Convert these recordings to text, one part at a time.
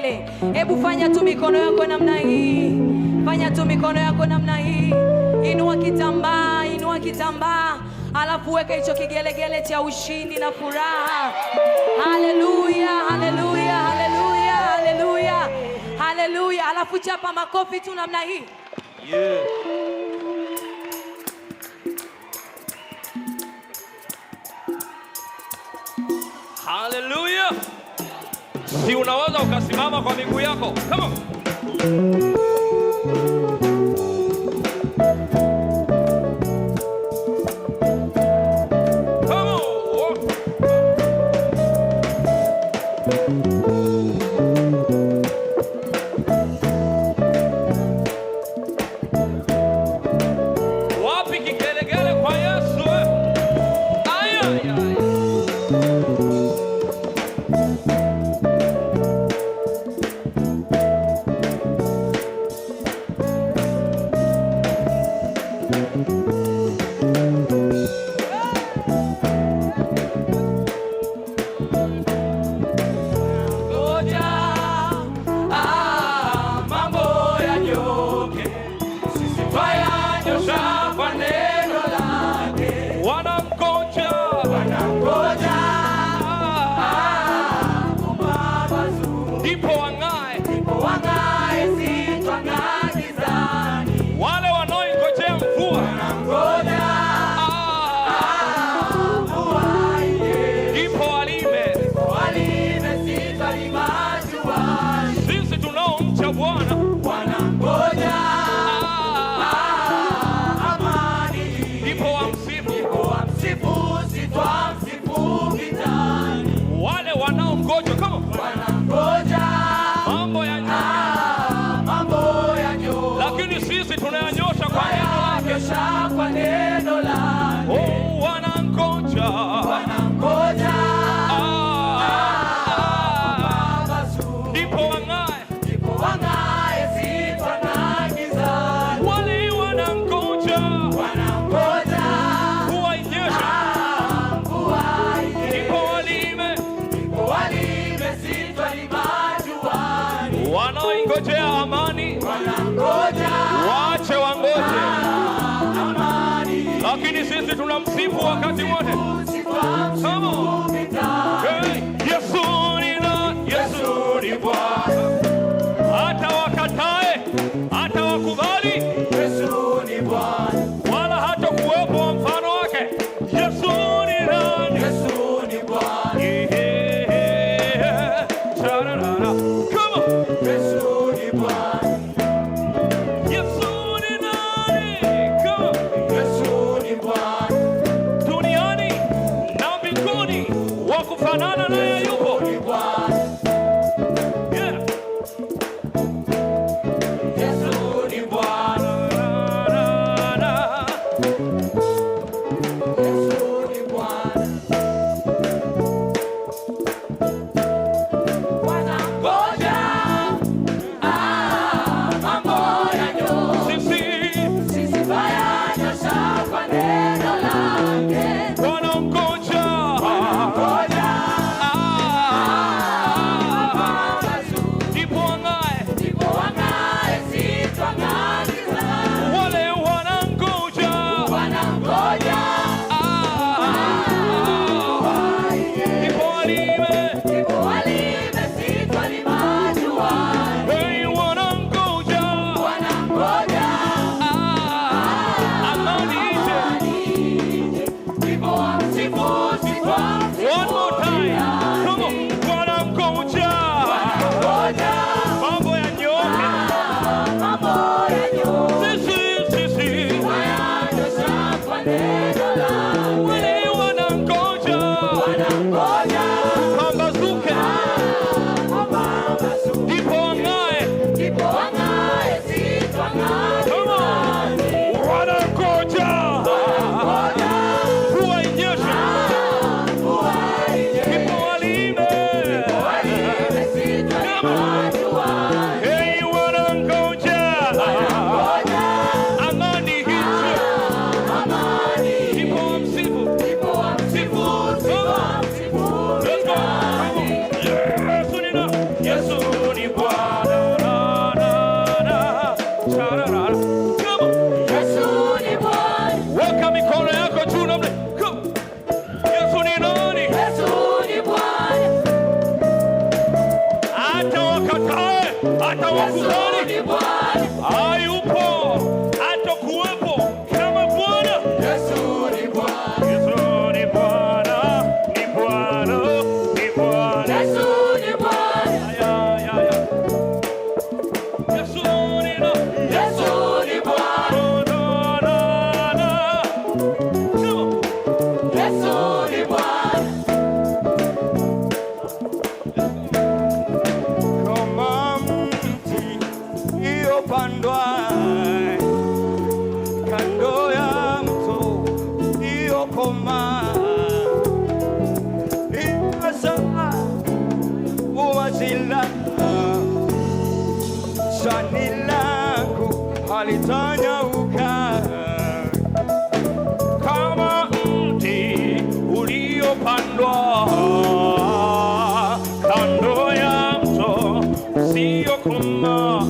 vigelegele. Hebu fanya tu mikono yako namna hii. Fanya tu mikono yako namna hii. Inua kitambaa, inua kitambaa. Alafu weka hicho kigelegele cha ushindi na furaha. Haleluya, haleluya, haleluya, haleluya. Haleluya. Alafu chapa makofi tu namna hii. Yeah. Haleluya. Si unaweza ukasimama kwa miguu yako? Come on. Kwa neno lake. Oh, wanangoja. Wanangoja. Ndipo wang'ae. Ndipo wang'ae sitwa na gizani. Wale wanangoja. Wanangoja. Mvua inyeshe. Mvua inyeshe. Ndipo walime. Ndipo walime sitwa limajuani. Wanaoingojea amani. Wanangoja. Waache wangoje. Lakini sisi tunamsifu wakati wote. Yesu ni na Yesu ni Bwana. Hata wakatae, hata wakubali, Yesu ni Bwana. wala hata kuwepo wa mfano wake. Yesu ni nani? Yesu ni Bwana. Come on. Yesu ni Bwana. Yesu ni nani? Come on. Yesu ni Bwana. Duniani na mbinguni atawakubali. Hayupo hatakuwepo kama Bwana. Yesu ni Bwana. Yesu ni Bwana, ni Bwana, ni Bwana. Yesu ni Bwana. Yesu ni Bwana. Yesu ni Bwana. Yesu ni Bwana. Kama mti iliyopandwa kando ya mto iliyokomaa, ikazaa uwazila, shani langu halitanyauka. Kama mti uliopandwa kando ya mto usiokomaa,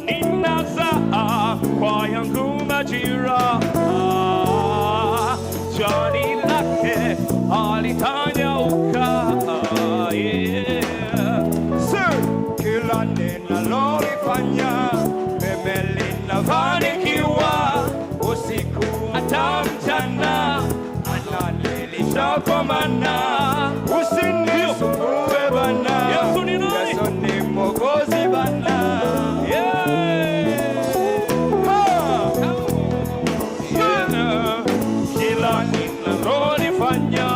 ninazaa kwa yangu majira, jani lake halitanyauka. Kila ninalolifanya mimi linafanikiwa, usiku hata mchana ananilisha kwa mana. Usinisumbue bana, Yesu ni nani? Yesu ni Mwokozi bana. Kila ninalolifanya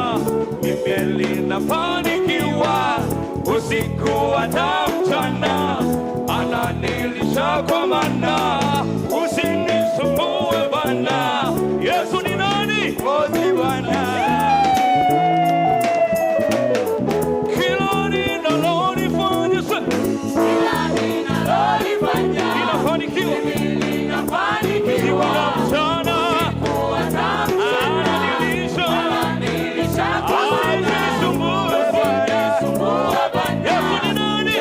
mimi linafanikiwa, usiku hata mchana ananilisha kwa mana. Usinisumbue bana, Yesu ni nani? Mwokozi bana. Kila ninalolifanya linafanikiwa, usiku na mchana ananilisha. Usinisumbue bana, Yesu ni nani?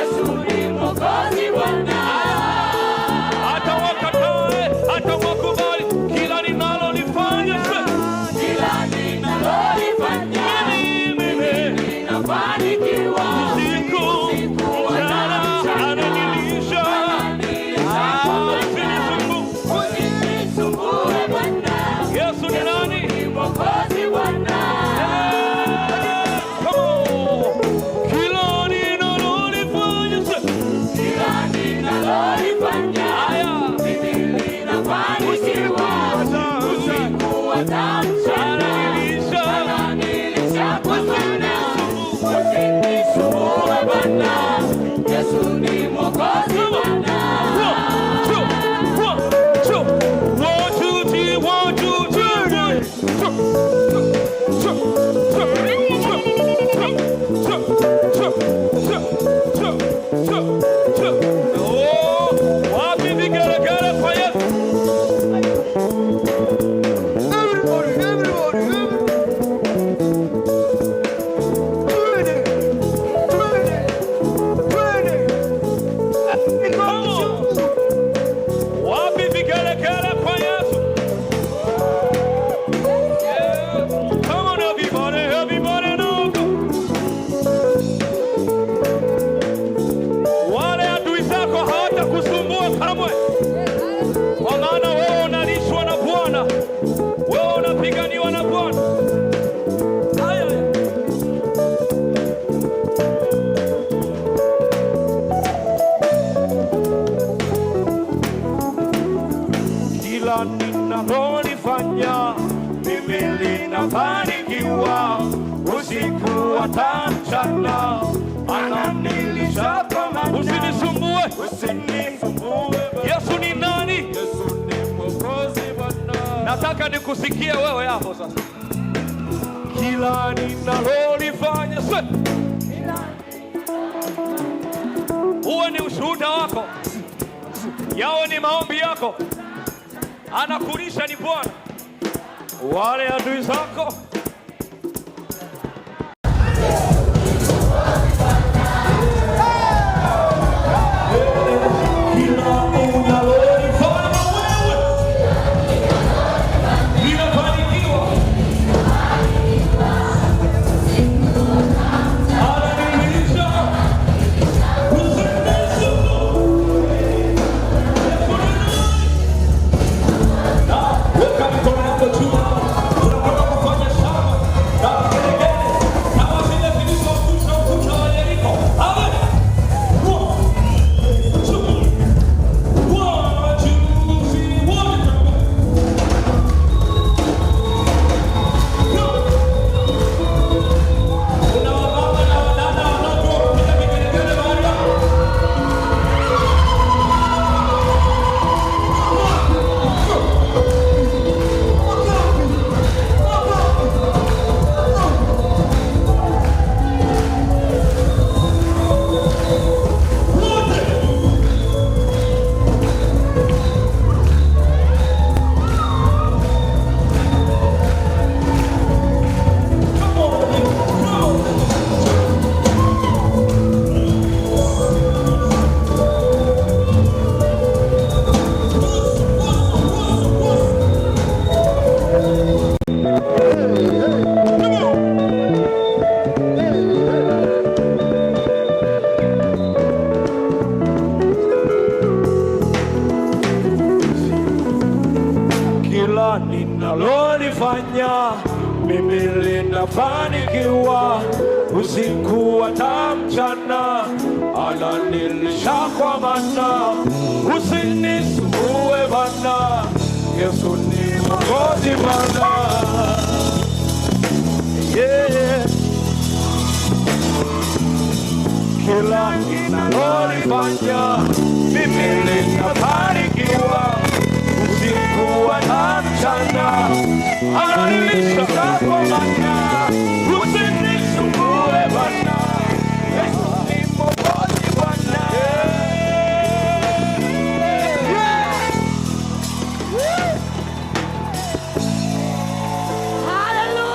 Hata wakatae, hata wakubali, kila ninalolifanya usiku mchana ananilisha. Usinisumbue. Yesu ni nani? Come on. Kila ninalolifanya haya ananilisha. Yesu ni Mwokozi bana. Wapi vigelegele kwa Yesu? Wapi vigelegele kwa Yesu? Come on everybody, everybody now. Wale adui zako hawatakusumbua kamwe, kwa maana wewe unalishwa na Bwana, wewe unapiganiwa na Bwana. Kila ninalolifanya mimi linafanikiwa, usiku hata mchana ananilisha kwa mana. Usinisumbue. Yesu ni nani? Yesu ni Mwokozi bana. Nataka nikusikie wewe hapo sasa. Kila ninalolifanya uwe ni ushuhuda wako, yawe ni maombi yako, anakulisha ni Bwana. Wale adui zako linafanikiwa. kila ninalolifanya mimi linafanikiwa, usiku hata mchana ananilisha kwa mana. Usinisumbue bana, Yesu ni Mwokozi bana. Yeah. Kila ninalolifanya mimi linafanikiwa, usiku hata mchana ananilisha kwa mana. Usinisumbue bana, Yesu ni Mwokozi bana.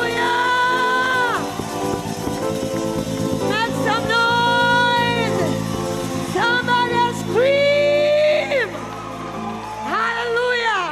Hallelujah! Make some noise! Somebody scream! Hallelujah!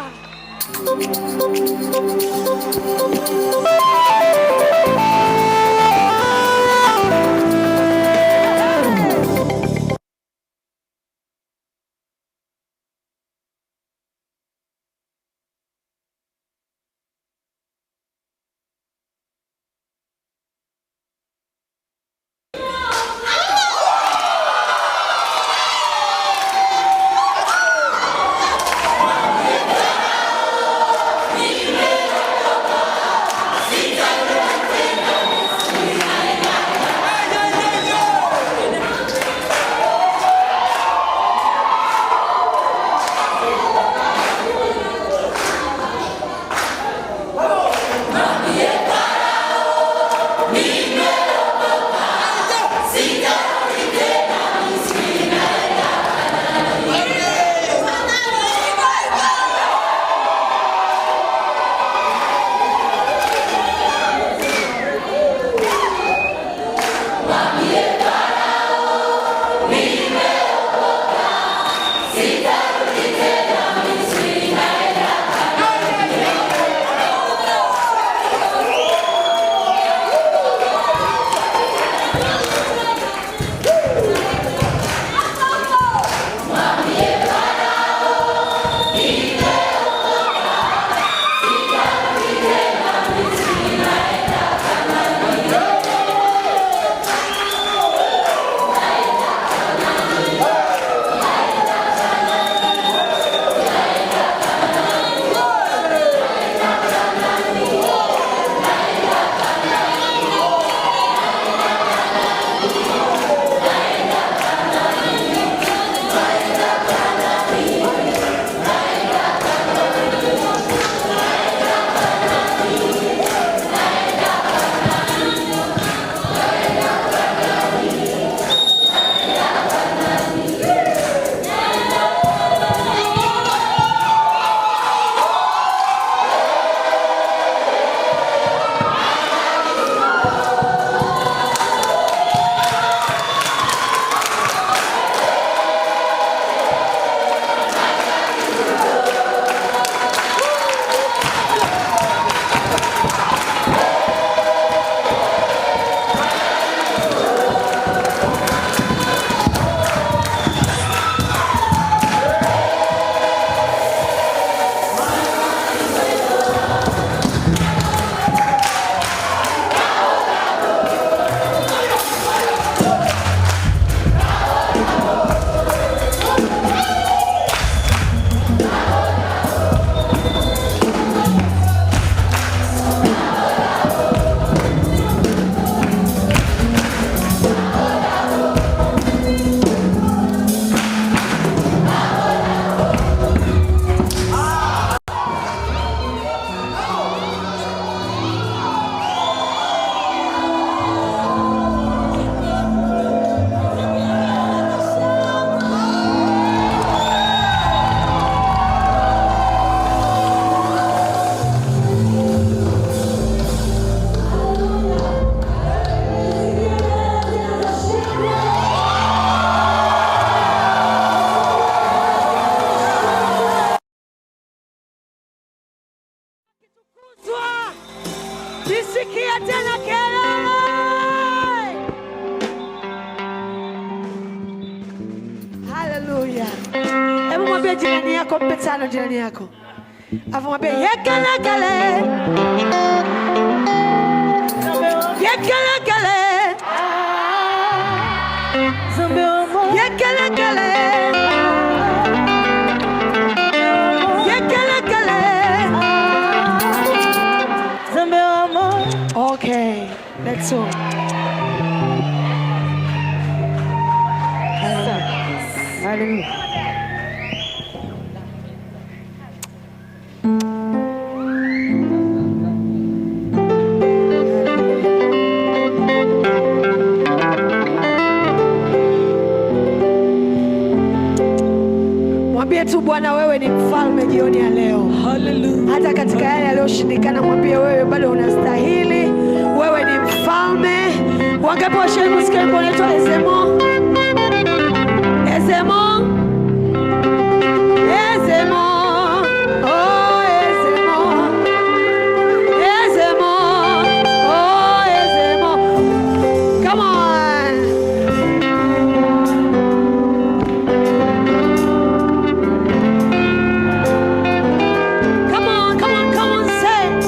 Nisikia tena kelele. Haleluya. Hebu mwambie jirani yako, mpe tano jirani yako. Alafu mwambie yekelekele. Yekelekele. Yekelekele. Yekelekele. Okay, let's go. Hallelujah. Mwambie tu Bwana, wewe ni mfalme jioni ya leo. Hallelujah. Hata katika yale yaliyoshindikana, mwambie wewe bado unastahili. Wewe ni mfalme. Wangapi washawahi kusikia wimbo unaitwa Ezemo? Ezemo. Ezemo. Oh, Ezemo. Ezemo. Oh, Ezemo. Come on. Come on, come on, come on, say it.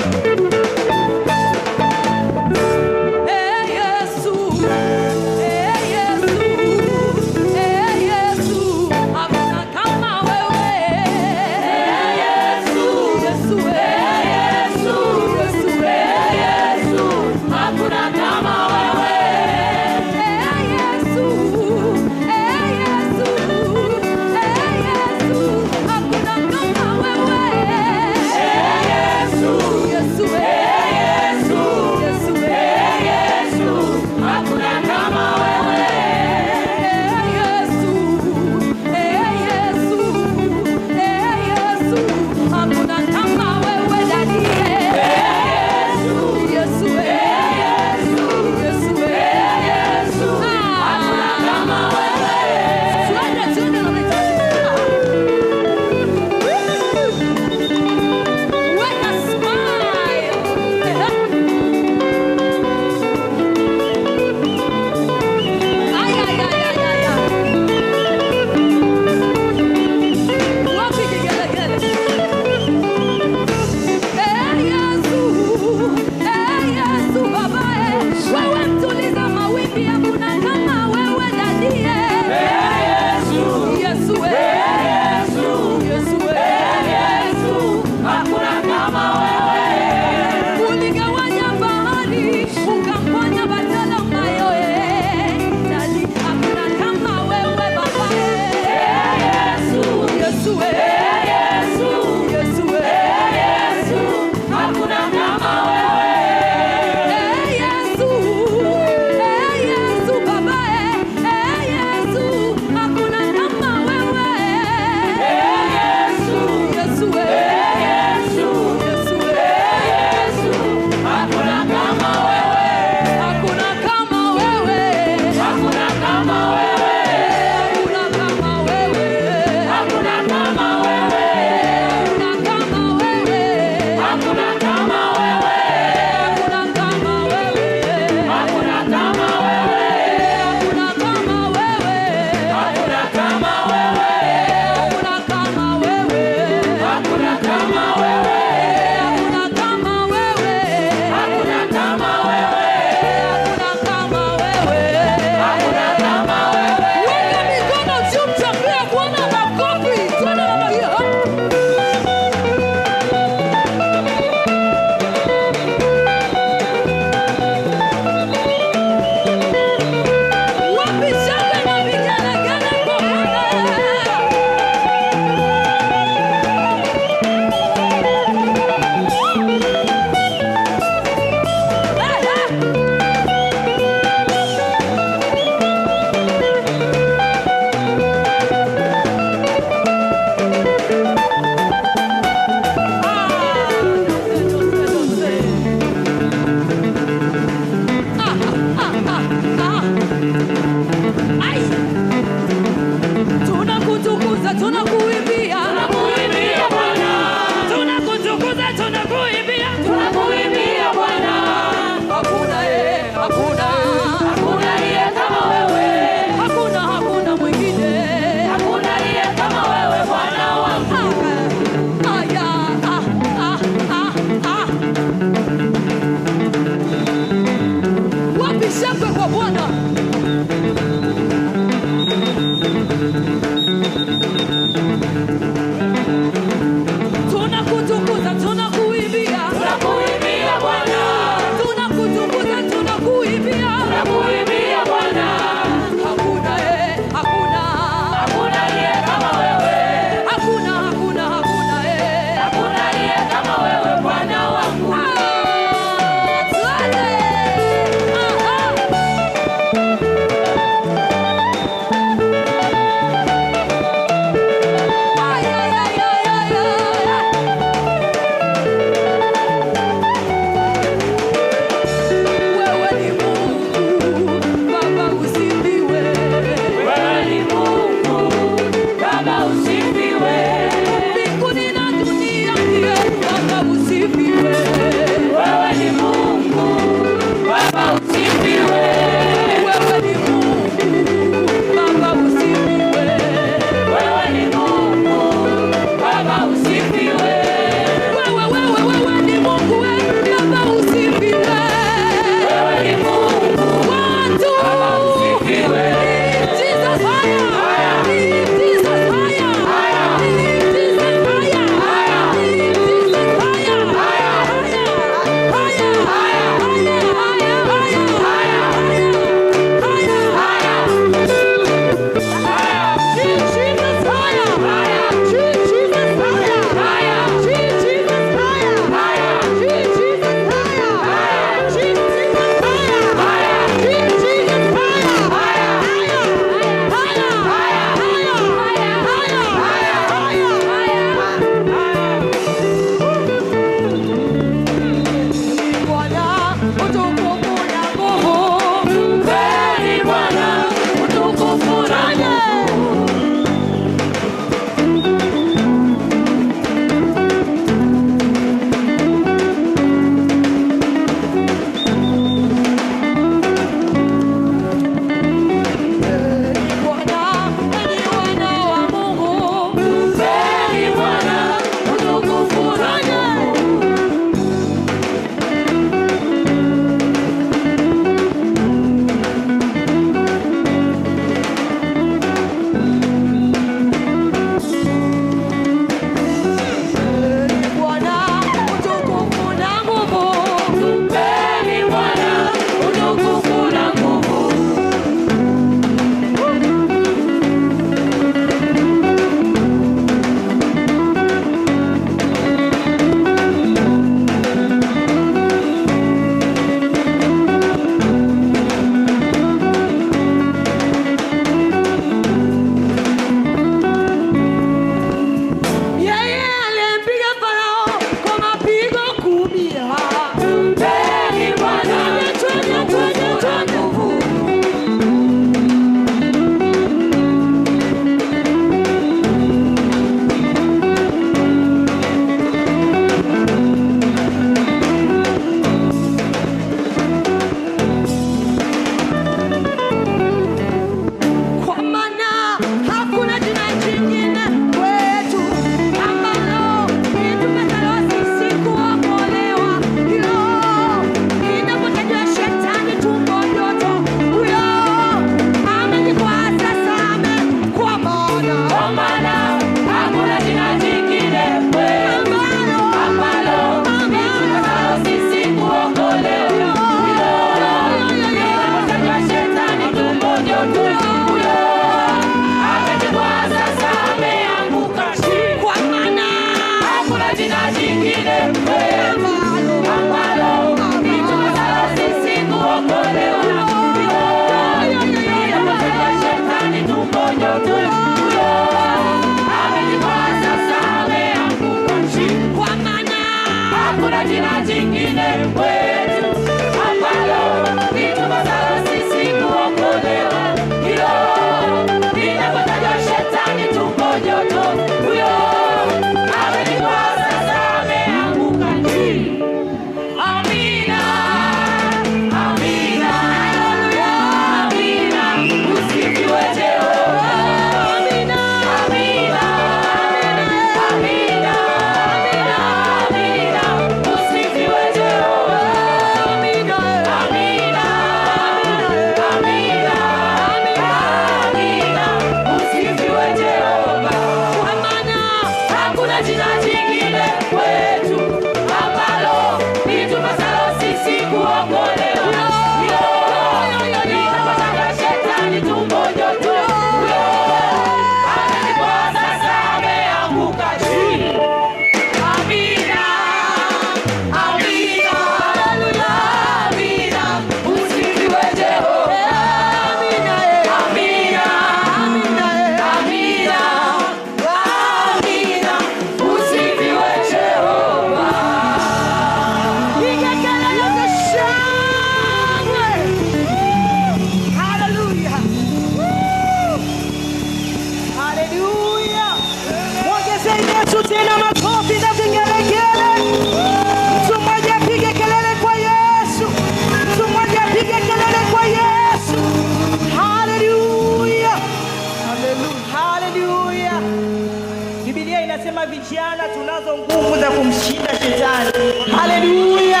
tunazo nguvu za kumshinda shetani. Haleluya.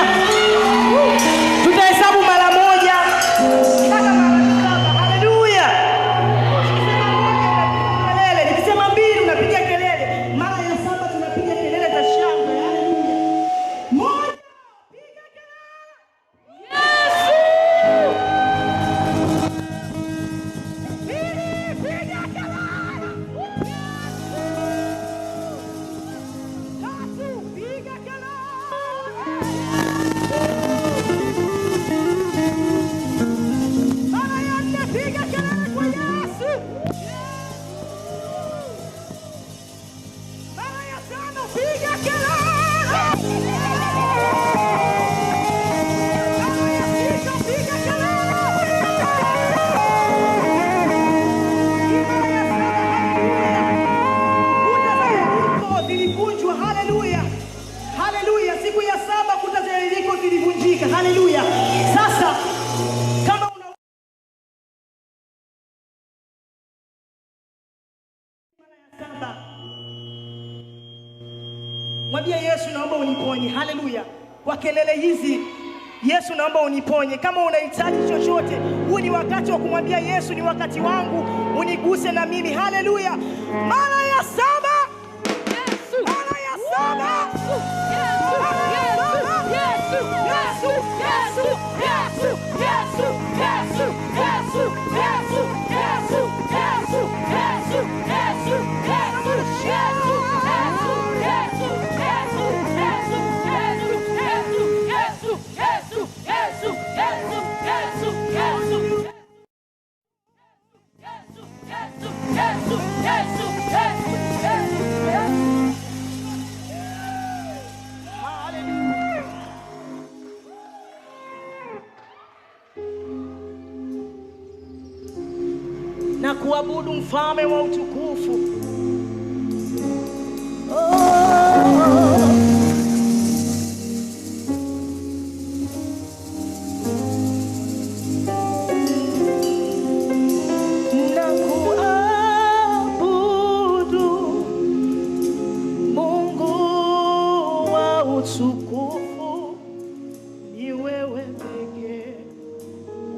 Tutahesabu mara moja mpaka mara 7. Haleluya. Kelele, nikisema 2 unapiga kelele. Mara ya 7 tunapiga kelele za shangwe. Haleluya. 1, piga kelele. Siku ya 7 kuta za Yeriko zilivunjika. Haleluya. Sasa kama una mara ya 7, mwambie Yesu, naomba uniponye. Haleluya. Kwa kelele hizi, Yesu naomba uniponye. Kama unahitaji chochote, huu ni wakati wa kumwambia Yesu, ni wakati wangu, uniguse na mimi. Haleluya. Mara ya 7. Yesu. Mara ya 7. Na kuabudu mfalme wa utukufu. Na kuabudu Mungu wa utukufu, ni wewe pekee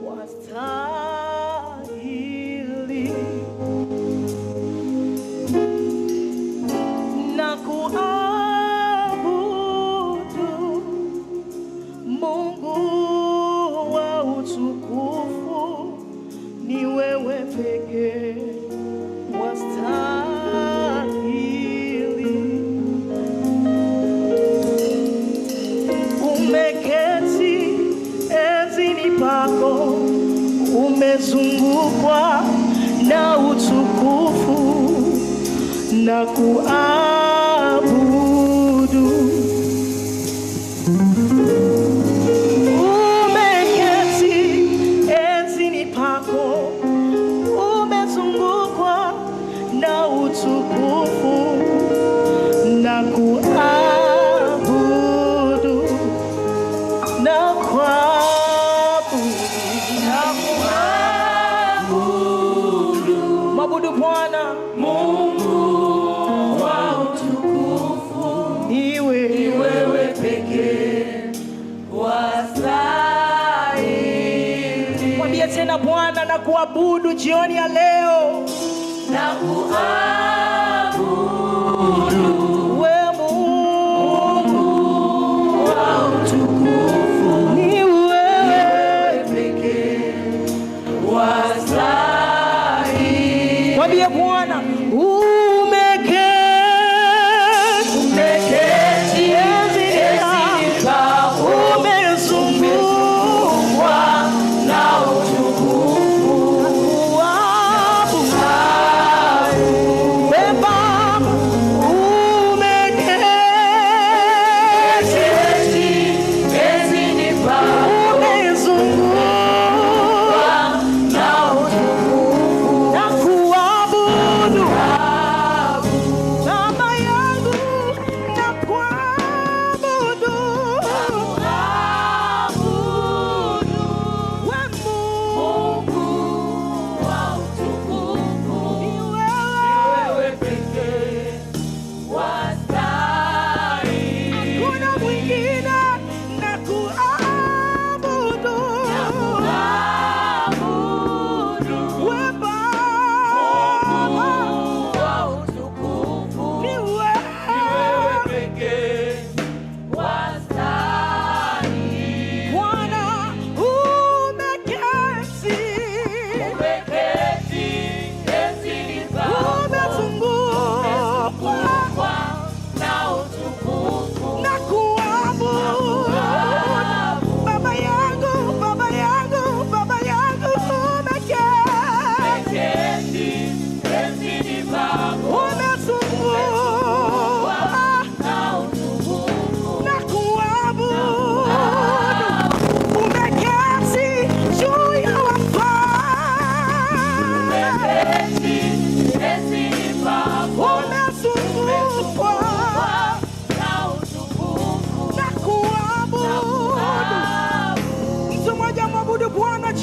wastahili. Na kuabudu Mungu wa utukufu, ni wewe pekee wastahili. Umeketi enzini pako, umezungukwa na utukufu, na kuabudu. Umeketi enzini pako, umezungukwa na utukufu, na kuabudu, na kuabudu. Mwabudu Bwana Mungu wa utukufu, ni wewe pekee wastahili. Mwambie tena, Bwana na kuabudu jioni ya leo, na kuabudu wewe Mungu wa utukufu, ni wewe pekee wastahili. Mwambie Bwana, umeketi enzini pako, umezungukwa na utukufu, na kuabudu. Baba,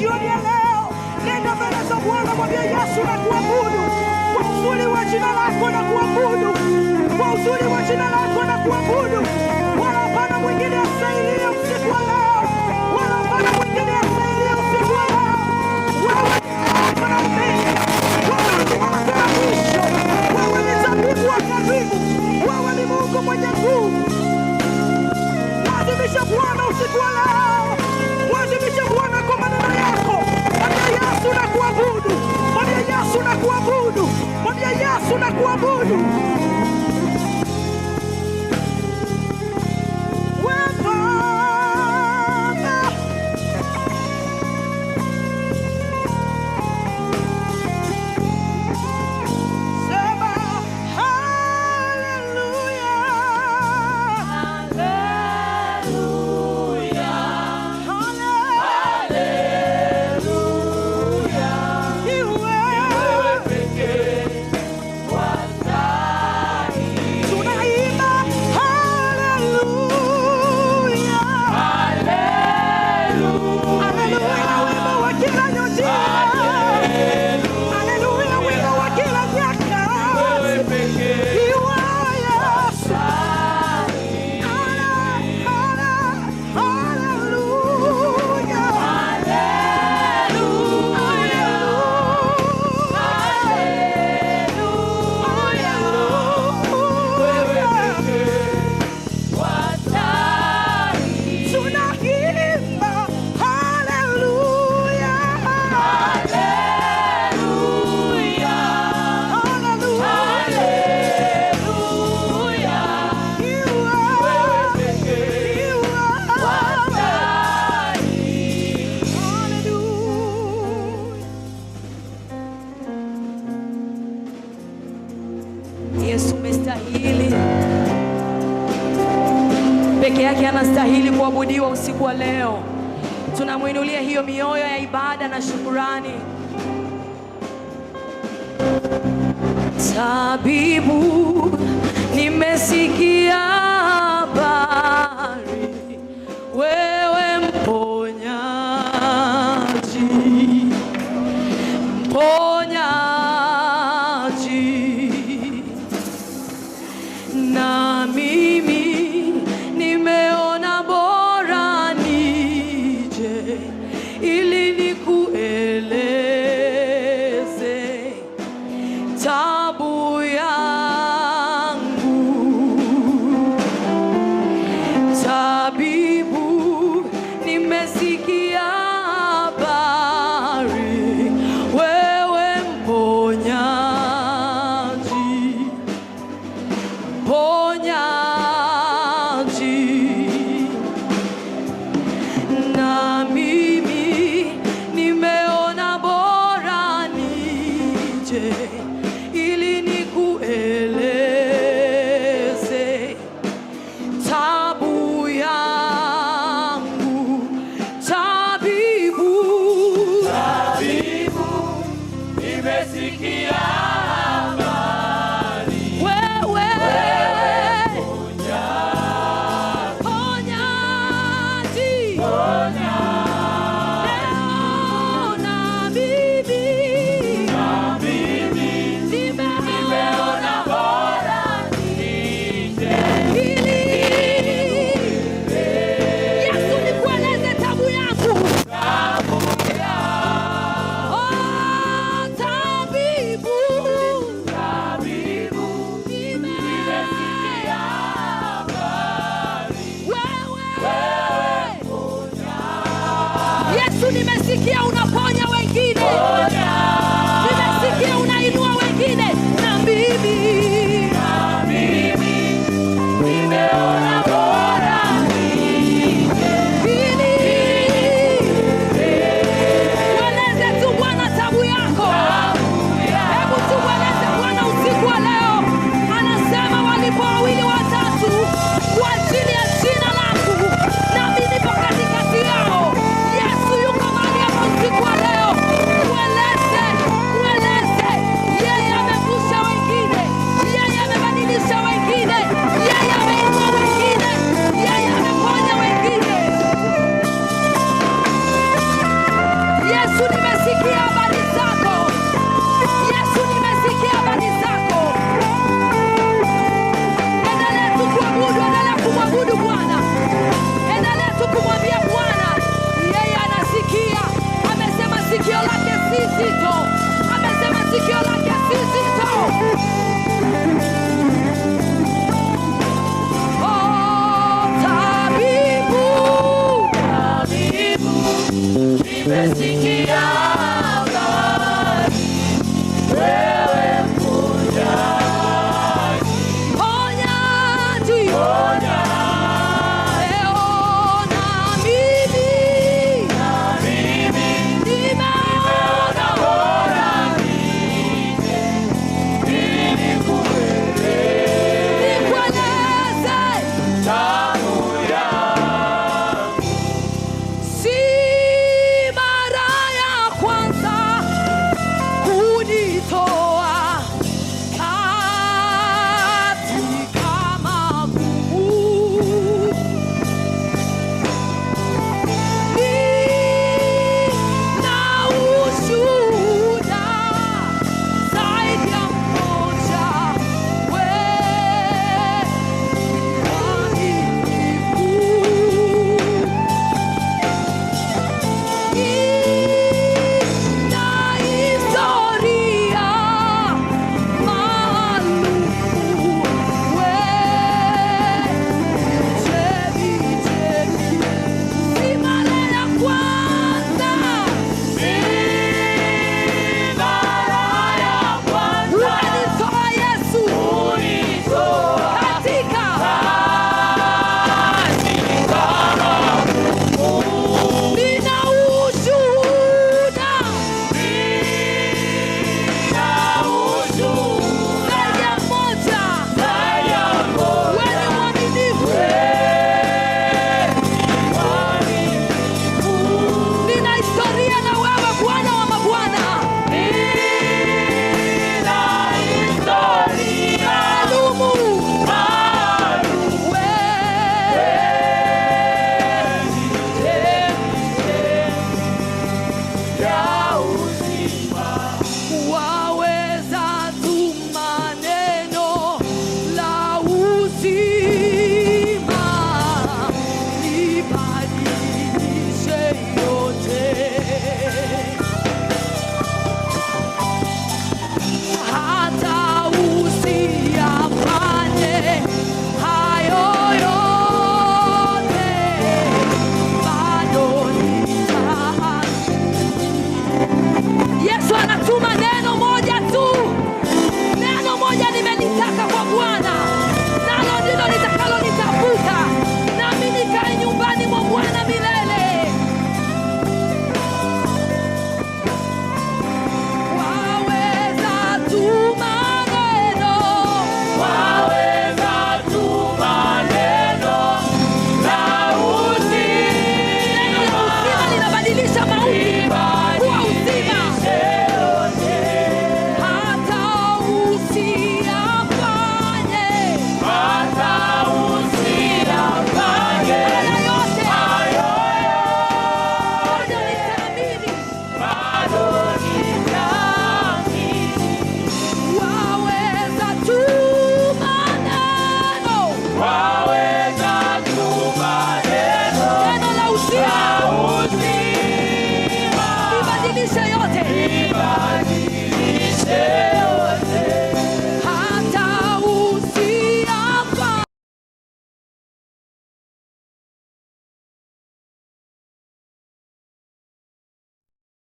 jioni ya leo. Nenda mbele za Bwana, mwambie Yesu na kuabudu kwa uzuri wa jina lako, na kuabudu kwa uzuri wa jina lako, na kuabudu. Wala hapana mwingine astahili usiku wa leo, wala hapana mwingine astahili usiku wa leo. Wewe ni mfalme, wewe ni Mungu wa mwisho, wewe ni tabibu wa karibu, wewe ni Mungu mwenye nguvu. Mwadhimisha Bwana usiku wa leo, mwadhimisha Bwana kwa maneno yako. Mwambie Yesu na kuabudu, mwambie Yesu na kuabudu, mwambie Yesu na kuabudu. Yesu umestahili, peke yake anastahili kuabudiwa usiku wa leo. Tunamwinulia hiyo mioyo ya ibada na shukurani. Tabibu, nimesikia habari, wewe mponyaji, na mimi nimeona bora nije ili nikueleze tabu yangu. Tabibu, nimesikia habari, wewe mponyaji, na mimi Yesu, nimesikia habari zako. Yesu, nimesikia habari zako. Endelea tu kuabudu, endelea kumwabudu Bwana. Endelea tu kumwambia Bwana, yeye anasikia. Amesema sikio lake si zito. Amesema sikio lake si zito. Nimesikia